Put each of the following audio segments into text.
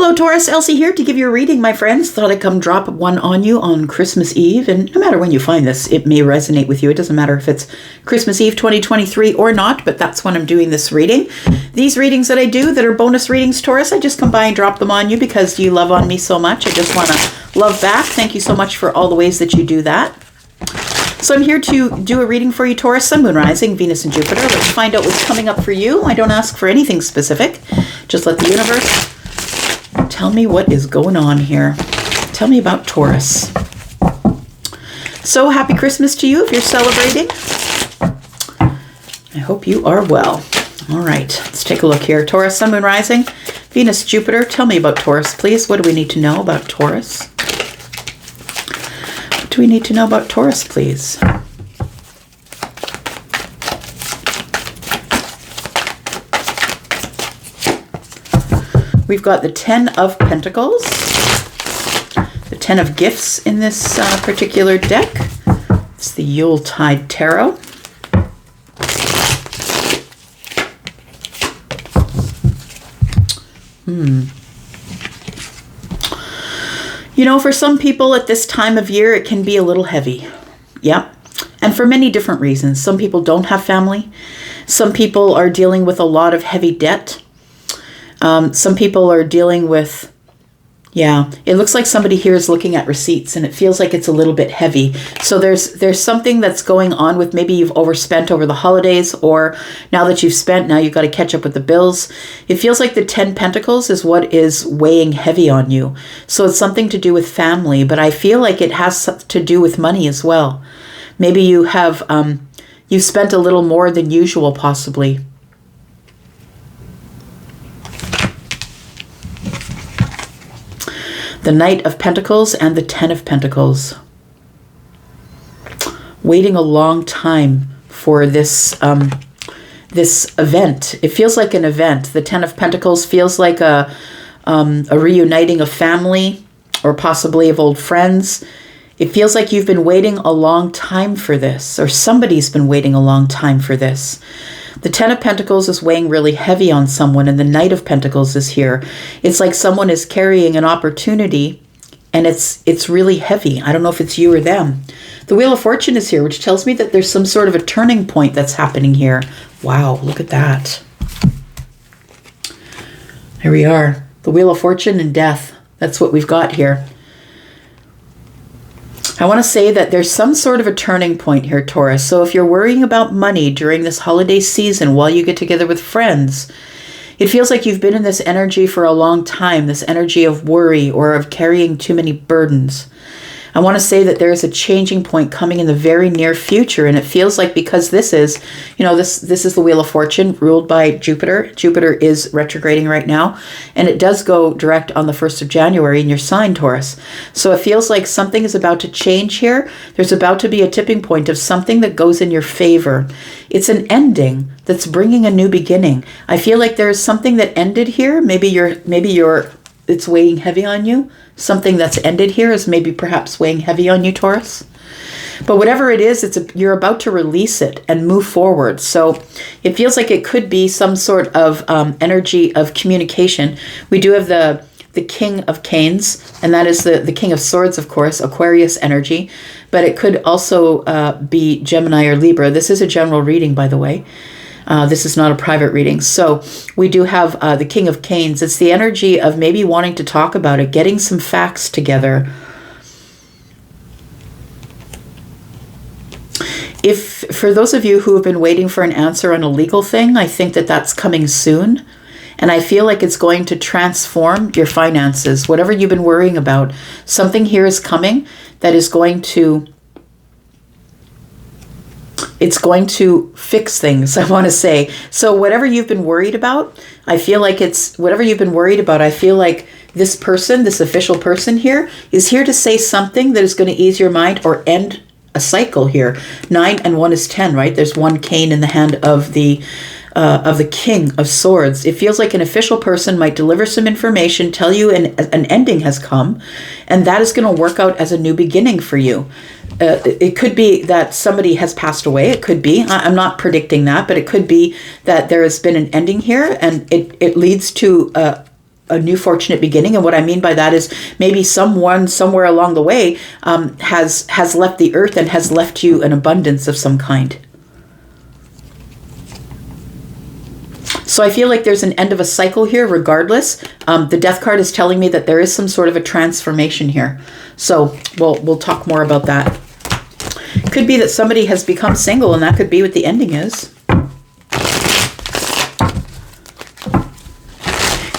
Hello Taurus, Elsie here to give you a reading, my friends. Thought I'd come drop one on you on Christmas Eve, and no matter when you find this, it may resonate with you. It doesn't matter if it's Christmas Eve 2023 or not, but that's when I'm doing this reading. These readings that I do that are bonus readings, Taurus, I just come by and drop them on you because you love on me so much. I just want to love back. Thank you so much for all the ways that you do that. So I'm here to do a reading for you, Taurus, Sun, Moon, Rising, Venus, and Jupiter. Let's find out what's coming up for you. I don't ask for anything specific. Just let the universe tell me what is going on here. Tell me about Taurus. So happy Christmas to you if you're celebrating. I hope you are well. All right, let's take a look here. Taurus, Sun, Moon, Rising, Venus, Jupiter. Tell me about Taurus, please. What do we need to know about Taurus? What do we need to know about Taurus, please? We've got the 10 of Pentacles, the 10 of Gifts in this particular deck. It's the Yuletide Tarot. You know, for some people at this time of year, it can be a little heavy. Yeah. And for many different reasons. Some people don't have family. Some people are dealing with a lot of heavy debt. Some people are dealing with, it looks like somebody here is looking at receipts and it feels like it's a little bit heavy. So there's something that's going on with maybe you've overspent over the holidays, or now that you've spent, now you've got to catch up with the bills. It feels like the 10 Pentacles is what is weighing heavy on you. So it's something to do with family, but I feel like it has to do with money as well. Maybe you have, you've spent a little more than usual possibly. The Knight of Pentacles and the 10 of Pentacles. Waiting a long time for this this event. It feels like an event. The 10 of Pentacles feels like a reuniting of family or possibly of old friends. It feels like you've been waiting a long time for this, or somebody's been waiting a long time for this. The 10 of Pentacles is weighing really heavy on someone, and the Knight of Pentacles is here. It's like someone is carrying an opportunity, and it's really heavy. I don't know if it's you or them. The Wheel of Fortune is here, which tells me that there's some sort of a turning point that's happening here. Wow, look at that. Here we are. The Wheel of Fortune and Death. That's what we've got here. I want to say that there's some sort of a turning point here, Taurus. So if you're worrying about money during this holiday season while you get together with friends, it feels like you've been in this energy for a long time, this energy of worry or of carrying too many burdens. I want to say that there is a changing point coming in the very near future, and it feels like because this is, this is the Wheel of Fortune ruled by Jupiter. Jupiter is retrograding right now, and it does go direct on the 1st of January in your sign, Taurus. So it feels like something is about to change here. There's about to be a tipping point of something that goes in your favor. It's an ending that's bringing a new beginning. I feel like there's something that ended here. Maybe it's weighing heavy on you. Something that's ended here is maybe perhaps weighing heavy on you, Taurus. But whatever it is, you're about to release it and move forward. So it feels like it could be some sort of energy of communication. We do have the King of Canes, and that is the King of Swords, of course, Aquarius energy. But it could also be Gemini or Libra. This is a general reading, by the way. This is not a private reading. So we do have the King of Canes. It's the energy of maybe wanting to talk about it, getting some facts together. If for those of you who have been waiting for an answer on a legal thing, I think that that's coming soon. And I feel like it's going to transform your finances. Whatever you've been worrying about, something here is coming that is going to fix things, I want to say. So whatever you've been worried about, I feel like I feel like this person, this official person here, is here to say something that is going to ease your mind or end a cycle here. 9 and 1 is 10, right? There's one cane in the hand of the King of Swords. It feels like an official person might deliver some information, tell you an ending has come, and that is going to work out as a new beginning for you. It could be that somebody has passed away. It could be, I'm not predicting that, but it could be that there has been an ending here, and it leads to a new fortunate beginning. And what I mean by that is maybe someone somewhere along the way has left the earth and has left you an abundance of some kind. So I feel like there's an end of a cycle here regardless. The death card is telling me that there is some sort of a transformation here. So we'll talk more about that. Could be that somebody has become single, and that could be what the ending is.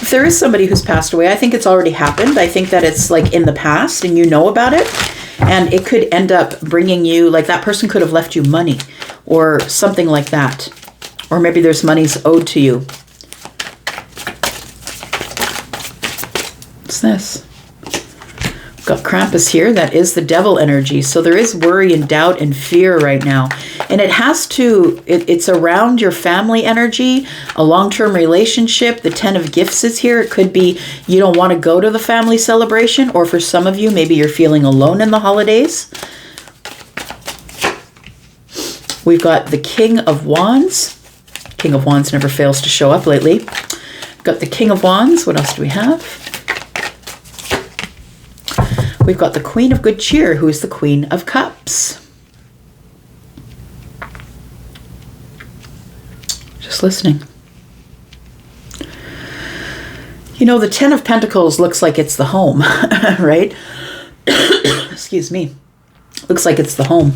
If there is somebody who's passed away, I think it's already happened. I think that it's like in the past and you know about it. And it could end up bringing you, like that person could have left you money or something like that. Or maybe there's monies owed to you. What's this? Got Krampus here. That is the devil energy. So there is worry and doubt and fear right now. And it has to, it's around your family energy, a long-term relationship. The 10 of Gifts is here. It could be you don't want to go to the family celebration, or for some of you, maybe you're feeling alone in the holidays. We've got the King of Wands. King of Wands never fails to show up lately. Got the King of Wands. What else do we have? We've got the Queen of Good Cheer, who is the Queen of Cups. Just listening. You know, the 10 of Pentacles looks like it's the home, right? Excuse me. Looks like it's the home.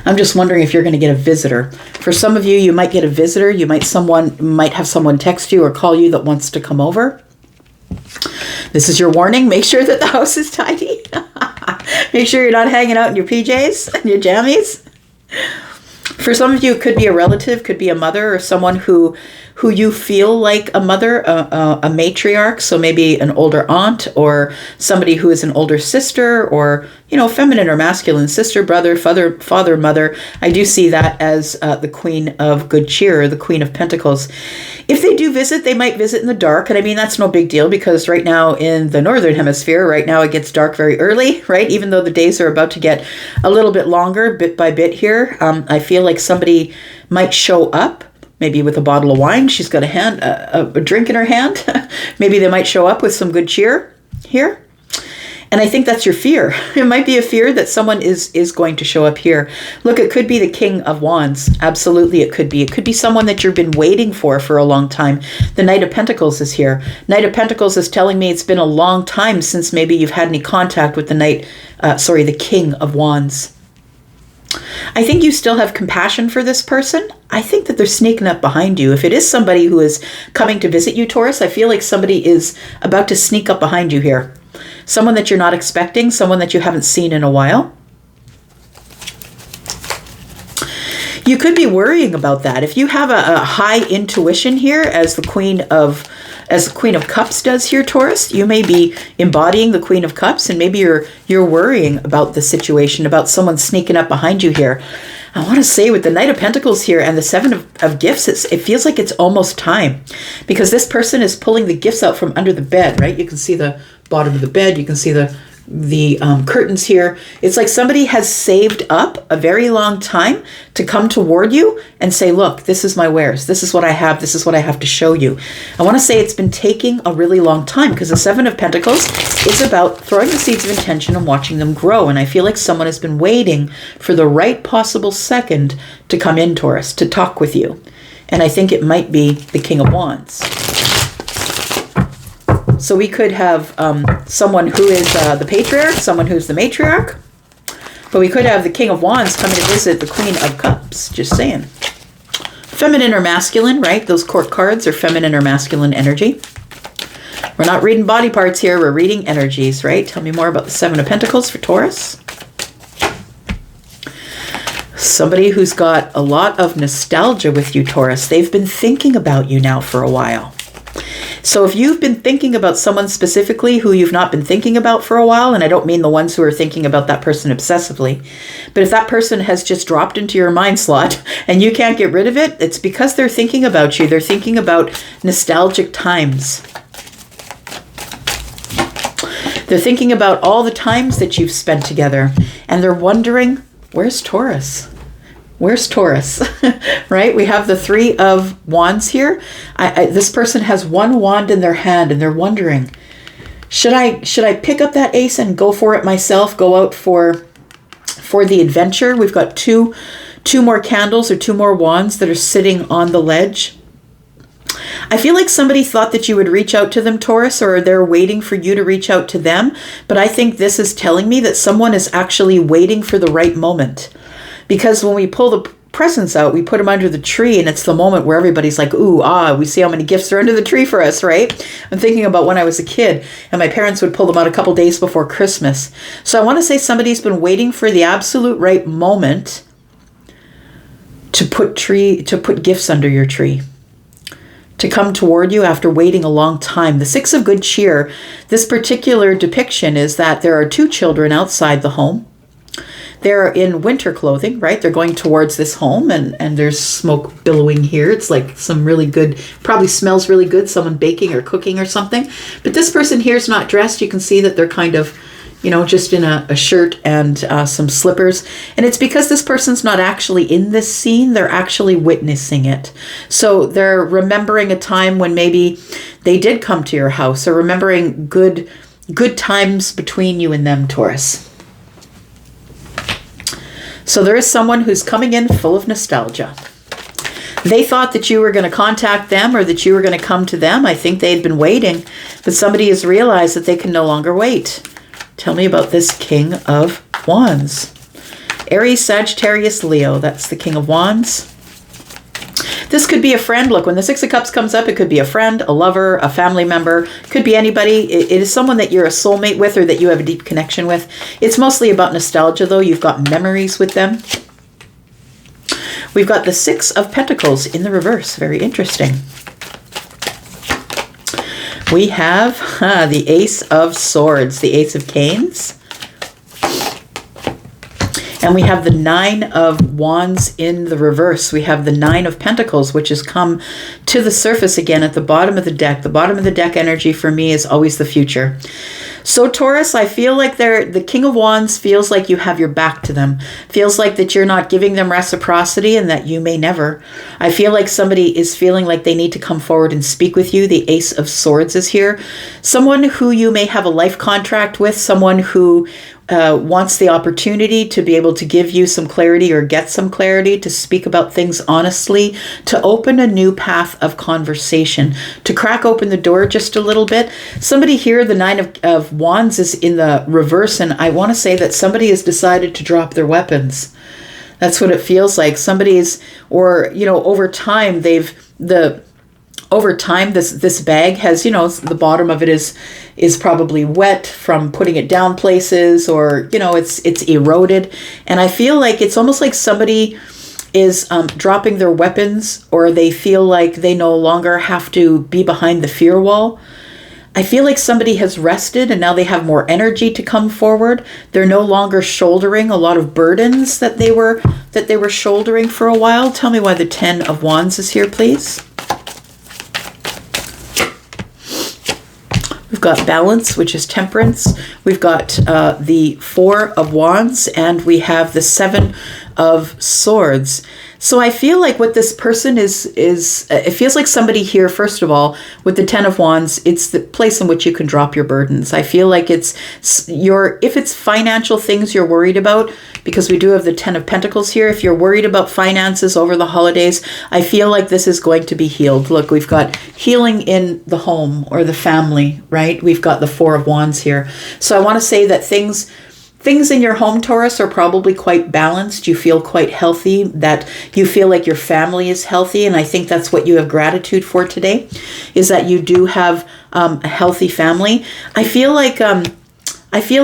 I'm just wondering if you're going to get a visitor. For some of you, you might get a visitor. You might have someone text you or call you that wants to come over. This is your warning. Make sure that the house is tidy. Make sure you're not hanging out in your PJs and your jammies. For some of you, it could be a relative, could be a mother, or someone who you feel like a mother, a matriarch. So maybe an older aunt, or somebody who is an older sister, or, you know, feminine or masculine, sister, brother, father, mother. I do see that as the Queen of Good Cheer, or the Queen of Pentacles. If they do visit, they might visit in the dark. And I mean, that's no big deal, because right now in the Northern Hemisphere, right now it gets dark very early, right? Even though the days are about to get a little bit longer, bit by bit here. I feel like somebody might show up, maybe with a bottle of wine. She's got a drink in her hand. Maybe they might show up with some good cheer here. And I think that's your fear. It might be a fear that someone is going to show up here. Look, it could be the King of Wands. Absolutely, it could be. It could be someone that you've been waiting for a long time. The Knight of Pentacles is here. Knight of Pentacles is telling me it's been a long time since maybe you've had any contact with the King of Wands. I think you still have compassion for this person. I think that they're sneaking up behind you. If it is somebody who is coming to visit you, Taurus, I feel like somebody is about to sneak up behind you here. Someone that you're not expecting, someone that you haven't seen in a while. You could be worrying about that. If you have a high intuition here, as the Queen of Cups does here, Taurus, you may be embodying the Queen of Cups, and maybe you're worrying about the situation, about someone sneaking up behind you here. I want to say with the Knight of Pentacles here and the Seven of Gifts, it feels like it's almost time, because this person is pulling the gifts out from under the bed, right? You can see the bottom of the bed. You can see the curtains here. It's like somebody has saved up a very long time to come toward you and say, look, this is my wares. This is what I have. This is what I have to show you. I want to say it's been taking a really long time, because the Seven of Pentacles is about throwing the seeds of intention and watching them grow. And I feel like someone has been waiting for the right possible second to come in, Taurus, to talk with you. And I think it might be the King of Wands. So we could have someone who is the patriarch, someone who's the matriarch. But we could have the King of Wands coming to visit the Queen of Cups. Just saying. Feminine or masculine, right? Those court cards are feminine or masculine energy. We're not reading body parts here. We're reading energies, right? Tell me more about the Seven of Pentacles for Taurus. Somebody who's got a lot of nostalgia with you, Taurus. They've been thinking about you now for a while. So if you've been thinking about someone specifically who you've not been thinking about for a while, and I don't mean the ones who are thinking about that person obsessively, but if that person has just dropped into your mind slot and you can't get rid of it, it's because they're thinking about you. They're thinking about nostalgic times. They're thinking about all the times that you've spent together, and they're wondering, where's Taurus? Where's Taurus? Right? We have the Three of Wands here. This person has one wand in their hand and they're wondering, should I pick up that ace and go for it myself, go out for the adventure? We've got two more candles or two more wands that are sitting on the ledge. I feel like somebody thought that you would reach out to them, Taurus, or they're waiting for you to reach out to them. But I think this is telling me that someone is actually waiting for the right moment. Because when we pull the presents out, we put them under the tree, and it's the moment where everybody's like, ooh, we see how many gifts are under the tree for us, right? I'm thinking about when I was a kid, and my parents would pull them out a couple days before Christmas. So I want to say somebody's been waiting for the absolute right moment to put gifts under your tree, to come toward you after waiting a long time. The Six of Good Cheer, this particular depiction is that there are two children outside the home. They're in winter clothing, right? They're going towards this home, and there's smoke billowing here. It's like some really good, probably smells really good, someone baking or cooking or something. But this person here is not dressed. You can see that they're kind of, just in a shirt and some slippers. And it's because this person's not actually in this scene. They're actually witnessing it. So they're remembering a time when maybe they did come to your house, or remembering good times between you and them, Taurus. So there is someone who's coming in full of nostalgia. They thought that you were going to contact them or that you were going to come to them. I think they had been waiting, but somebody has realized that they can no longer wait. Tell me about this King of Wands. Aries, Sagittarius, Leo. That's the King of Wands. This could be a friend. Look, when the Six of Cups comes up, it could be a friend, a lover, a family member. Could be anybody. It is someone that you're a soulmate with or that you have a deep connection with. It's mostly about nostalgia, though. You've got memories with them. We've got the Six of Pentacles in the reverse. Very interesting. We have the Ace of Swords, the Ace of Canes. And we have the Nine of Wands in the reverse. We have the Nine of Pentacles, which has come to the surface again at the bottom of the deck. The bottom of the deck energy for me is always the future. So Taurus, I feel like the King of Wands feels like you have your back to them. Feels like that you're not giving them reciprocity and that you may never. I feel like somebody is feeling like they need to come forward and speak with you. The Ace of Swords is here. Someone who you may have a life contract with, someone who wants the opportunity to be able to give you some clarity or get some clarity, to speak about things honestly, to open a new path of conversation, to crack open the door just a little bit. Somebody here, the Nine of Wands is in the reverse, and I want to say that somebody has decided to drop their weapons. That's what it feels like. Somebody's, or, over time, over time, this bag has, the bottom of it is probably wet from putting it down places, or, it's eroded. And I feel like it's almost like somebody is dropping their weapons, or they feel like they no longer have to be behind the fear wall. I feel like somebody has rested and now they have more energy to come forward. They're no longer shouldering a lot of burdens that they were shouldering for a while. Tell me why the Ten of Wands is here, please. We've got balance, which is temperance. We've got the Four of Wands, and we have the Seven of Swords. So I feel like what this person is it feels like somebody here, first of all, with the Ten of Wands, it's the place in which you can drop your burdens. I feel like if it's financial things you're worried about, because we do have the Ten of Pentacles here, if you're worried about finances over the holidays, I feel like this is going to be healed. Look, we've got healing in the home or the family, right? We've got the Four of Wands here. So I want to say that things in your home, Taurus, are probably quite balanced. You feel quite healthy, that you feel like your family is healthy. And I think that's what you have gratitude for today, is that you do have a healthy family. I feel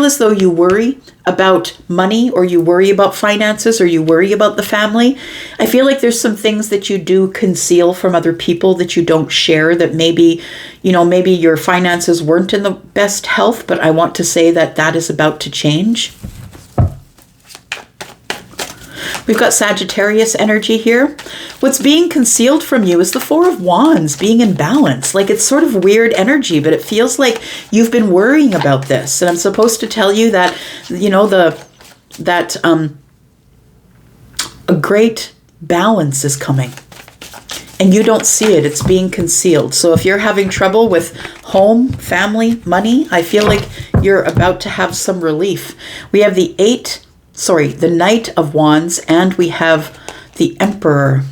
as though you worry about money, or you worry about finances, or you worry about the family. I feel like there's some things that you do conceal from other people that you don't share, that maybe your finances weren't in the best health, but I want to say that is about to change. We've got Sagittarius energy here. What's being concealed from you is the Four of Wands being in balance. Like, it's sort of weird energy, but it feels like you've been worrying about this. And I'm supposed to tell you that, a great balance is coming. And you don't see it. It's being concealed. So if you're having trouble with home, family, money, I feel like you're about to have some relief. We have the Knight of Wands, and we have the Emperor.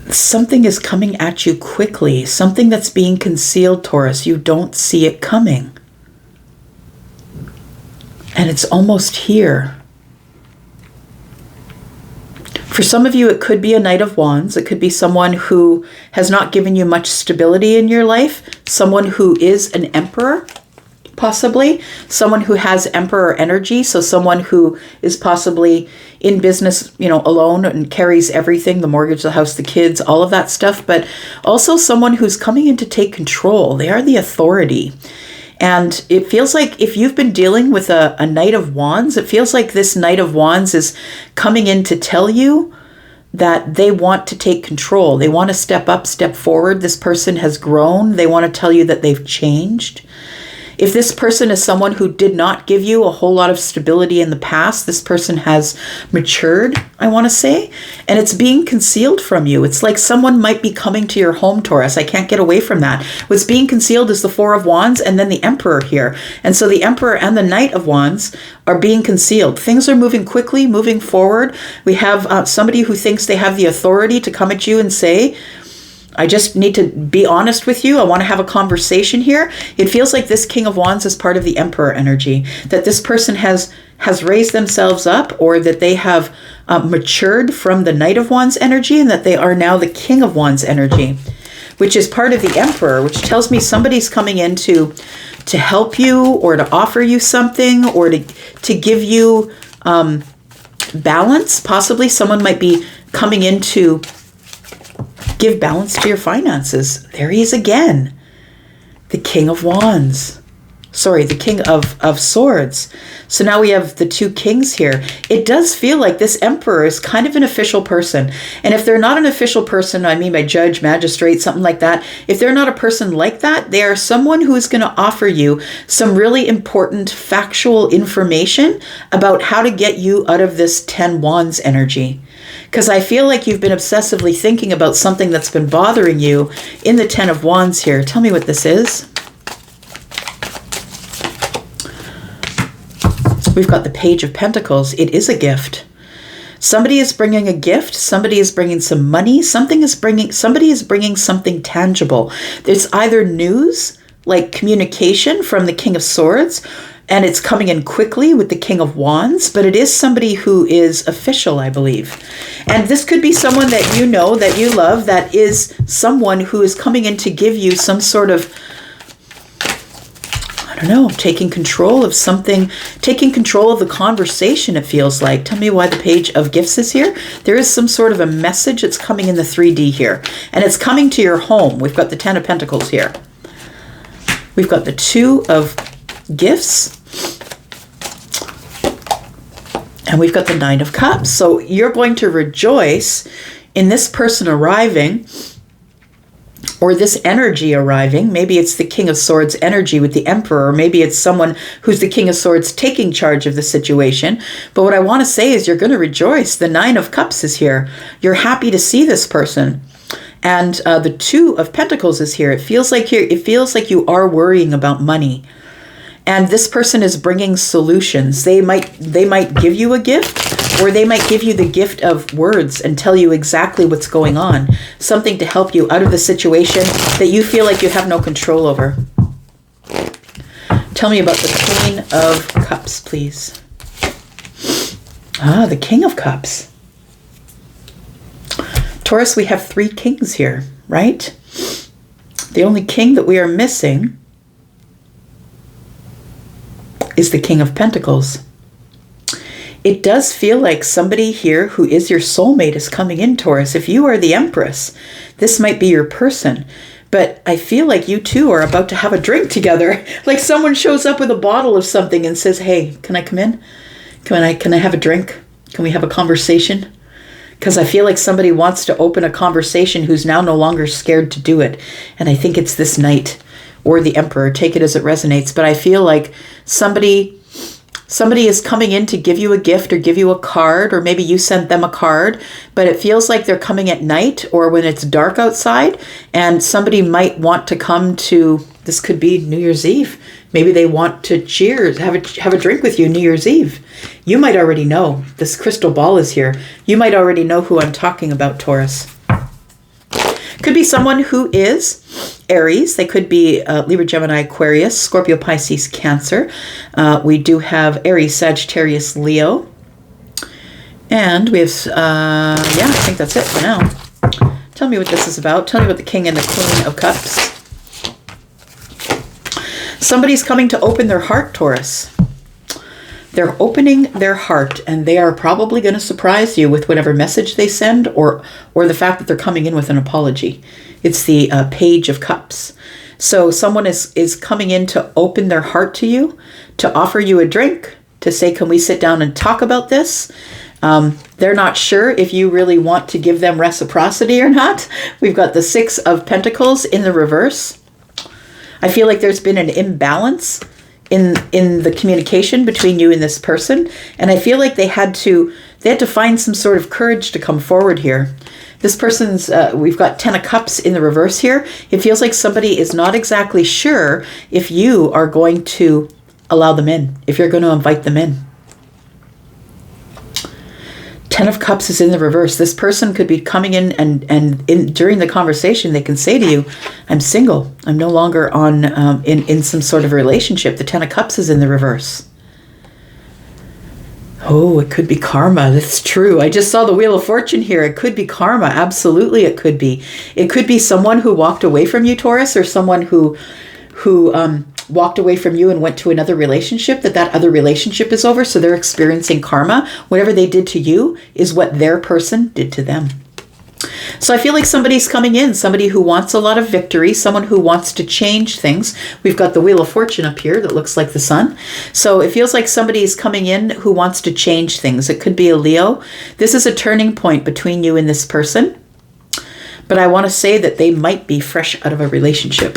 Something is coming at you quickly. Something that's being concealed, Taurus. You don't see it coming. And it's almost here. For some of you, it could be a Knight of Wands. It could be someone who has not given you much stability in your life. Someone who is an Emperor, possibly. Someone who has Emperor energy. So someone who is possibly in business, alone and carries everything, the mortgage, the house, the kids, all of that stuff. But also someone who's coming in to take control. They are the authority. And it feels like if you've been dealing with a Knight of Wands, it feels like this Knight of Wands is coming in to tell you that they want to take control. They want to step up, step forward. This person has grown. They want to tell you that they've changed. If this person is someone who did not give you a whole lot of stability in the past, this person has matured, I want to say, and it's being concealed from you. It's like someone might be coming to your home, Taurus. I can't get away from that. What's being concealed is the Four of Wands and then the Emperor here. And so the Emperor and the Knight of Wands are being concealed. Things are moving quickly, moving forward. We have somebody who thinks they have the authority to come at you and say, I just need to be honest with you. I want to have a conversation here. It feels like this King of Wands is part of the Emperor energy, that this person has raised themselves up, or that they have matured from the Knight of Wands energy, and that they are now the King of Wands energy, which is part of the Emperor, which tells me somebody's coming in to help you, or to offer you something, or to give you balance. Possibly someone might be coming in to give balance to your finances. There he is again. The King of Wands. The King of Swords. So now we have the two kings here. It does feel like this Emperor is kind of an official person. And if they're not an official person, I mean by judge, magistrate, something like that. If they're not a person like that, they are someone who is going to offer you some really important factual information about how to get you out of this 10 Wands energy. Because I feel like you've been obsessively thinking about something that's been bothering you in the 10 of Wands here. Tell me what this is. We've got the Page of Pentacles. It is a gift. Somebody is bringing a gift. Somebody is bringing some money. Somebody is bringing something tangible. It's either news, like communication from the King of Swords, and it's coming in quickly with the King of Wands, but it is somebody who is official, I believe. And this could be someone that you know, that you love, that is someone who is coming in to give you some sort of, taking control of something, taking control of the conversation, it feels like. Tell me why the Page of Gifts is here. There is some sort of a message that's coming in the 3D here, and it's coming to your home. We've got the 10 of Pentacles here. We've got the 2 of Gifts, and we've got the 9 of Cups. So you're going to rejoice in this person arriving, or this energy arriving. Maybe it's the King of Swords energy with the Emperor, or maybe it's someone who's the King of Swords taking charge of the situation. But what I want to say is you're going to rejoice. The 9 of Cups is here. You're happy to see this person. And the 2 of Pentacles is here. It feels like you are worrying about money. And this person is bringing solutions. They might give you a gift, or they might give you the gift of words and tell you exactly what's going on. Something to help you out of the situation that you feel like you have no control over. Tell me about the Queen of Cups, please. The King of Cups. Taurus, we have 3 kings here, right? The only king that we are missing is the King of Pentacles. It does feel like somebody here who is your soulmate is coming in, Taurus. If you are the Empress, this might be your person. But I feel like you two are about to have a drink together. Like someone shows up with a bottle of something and says, hey, can I come in? Can I have a drink? Can we have a conversation? Because I feel like somebody wants to open a conversation who's now no longer scared to do it. And I think it's this Knight or the Emperor. Take it as it resonates. But I feel like somebody Somebody is coming in to give you a gift or give you a card, or maybe you sent them a card, but it feels like they're coming at night or when it's dark outside, and somebody might want to come to, this could be New Year's Eve. Maybe they want to cheers, have a drink with you New Year's Eve. You might already know. This crystal ball is here. You might already know who I'm talking about, Taurus. Could be someone who is Aries. They could be Libra, Gemini, Aquarius, Scorpio, Pisces, Cancer. We do have Aries, Sagittarius, Leo. And we have, yeah, I think that's it for now. Tell me what this is about. Tell me about the King and the Queen of Cups. Somebody's coming to open their heart, Taurus. They're opening their heart, and they are probably going to surprise you with whatever message they send, or the fact that they're coming in with an apology. It's the Page of Cups. So someone is coming in to open their heart to you, to offer you a drink, to say, can we sit down and talk about this? They're not sure if you really want to give them reciprocity or not. We've got the Six of Pentacles in the reverse. I feel like there's been an imbalance in the communication between you and this person, and I feel like they had to find some sort of courage to come forward here. This person's we've got 10 of Cups in the reverse here. It feels like somebody is not exactly sure if you are going to allow them in, if you're going to invite them in. 10 of Cups is in the reverse. This person could be coming in, and during the conversation, they can say to you, I'm single. I'm no longer on in some sort of relationship. The 10 of Cups is in the reverse. Oh, it could be karma. That's true. I just saw the Wheel of Fortune here. It could be karma. Absolutely, it could be. It could be someone who walked away from you, Taurus, or someone who walked away from you and went to another relationship, that other relationship is over, so they're experiencing karma. Whatever they did to you is what their person did to them. So I feel like somebody's coming in, somebody who wants a lot of victory, someone who wants to change things. We've got the Wheel of Fortune up here that looks like the sun. So it feels like somebody is coming in who wants to change things. It could be a Leo. This is a turning point between you and this person. But I want to say that they might be fresh out of a relationship.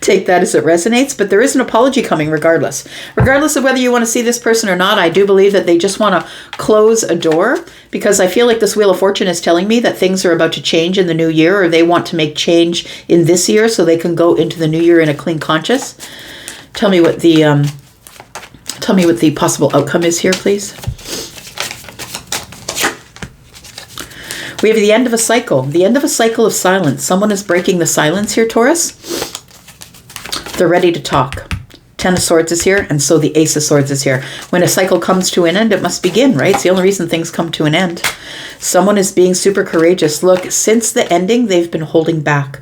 Take that as it resonates. But there is an apology coming regardless. Regardless of whether you want to see this person or not, I do believe that they just want to close a door, because I feel like this Wheel of Fortune is telling me that things are about to change in the new year, or they want to make change in this year so they can go into the new year in a clean conscience. Tell me what the possible outcome is here, please. We have the end of a cycle. The end of a cycle of silence. Someone is breaking the silence here, Taurus. They're ready to talk. 10 of Swords is here, and so the Ace of Swords is here. When a cycle comes to an end, it must begin, right? It's the only reason things come to an end. Someone is being super courageous. Look, since the ending, they've been holding back.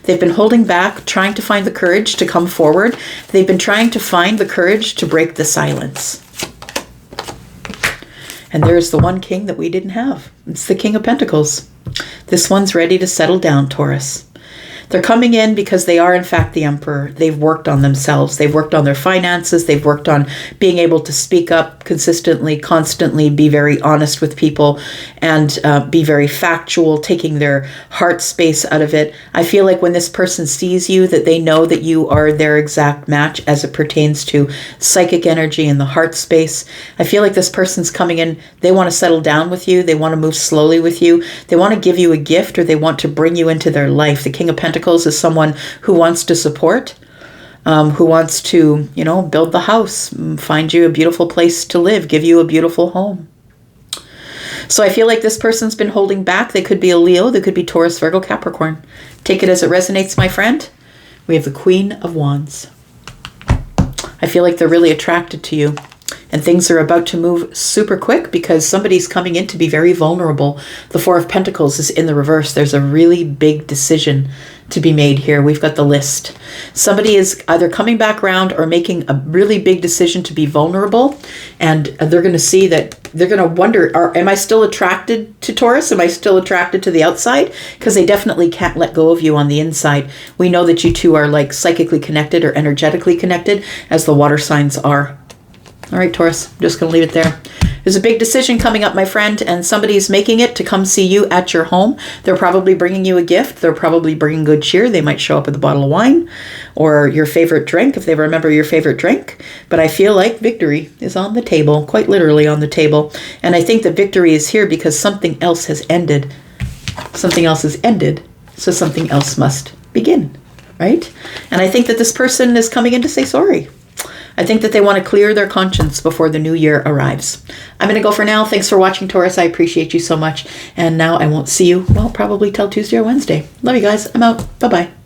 They've been holding back, trying to find the courage to come forward. They've been trying to find the courage to break the silence. And there's the one king that we didn't have. It's the King of Pentacles. This one's ready to settle down, Taurus. They're coming in because they are, in fact, the Emperor. They've worked on themselves. They've worked on their finances. They've worked on being able to speak up consistently, constantly, be very honest with people, and be very factual, taking their heart space out of it. I feel like when this person sees you, that they know that you are their exact match as it pertains to psychic energy and the heart space. I feel like this person's coming in. They want to settle down with you. They want to move slowly with you. They want to give you a gift, or they want to bring you into their life. The King of Pentacles is someone who wants to support, who wants to, build the house, find you a beautiful place to live, give you a beautiful home. So I feel like this person's been holding back. They could be a Leo, they could be Taurus, Virgo, Capricorn. Take it as it resonates, my friend. We have the Queen of Wands. I feel like they're really attracted to you. And things are about to move super quick because somebody's coming in to be very vulnerable. The Four of Pentacles is in the reverse. There's a really big decision to be made here. We've got the list. Somebody is either coming back around or making a really big decision to be vulnerable. And they're going to see that, they're going to wonder, am I still attracted to Taurus? Am I still attracted to the outside? Because they definitely can't let go of you on the inside. We know that you two are like psychically connected or energetically connected, as the water signs are. All right, Taurus, I'm just going to leave it there. There's a big decision coming up, my friend, and somebody's making it to come see you at your home. They're probably bringing you a gift. They're probably bringing good cheer. They might show up with a bottle of wine or your favorite drink if they remember your favorite drink. But I feel like victory is on the table, quite literally on the table. And I think that victory is here because something else has ended. Something else has ended, so something else must begin, right? And I think that this person is coming in to say sorry. I think that they want to clear their conscience before the new year arrives. I'm going to go for now. Thanks for watching, Taurus. I appreciate you so much. And now I won't see you, well, probably till Tuesday or Wednesday. Love you guys. I'm out. Bye-bye.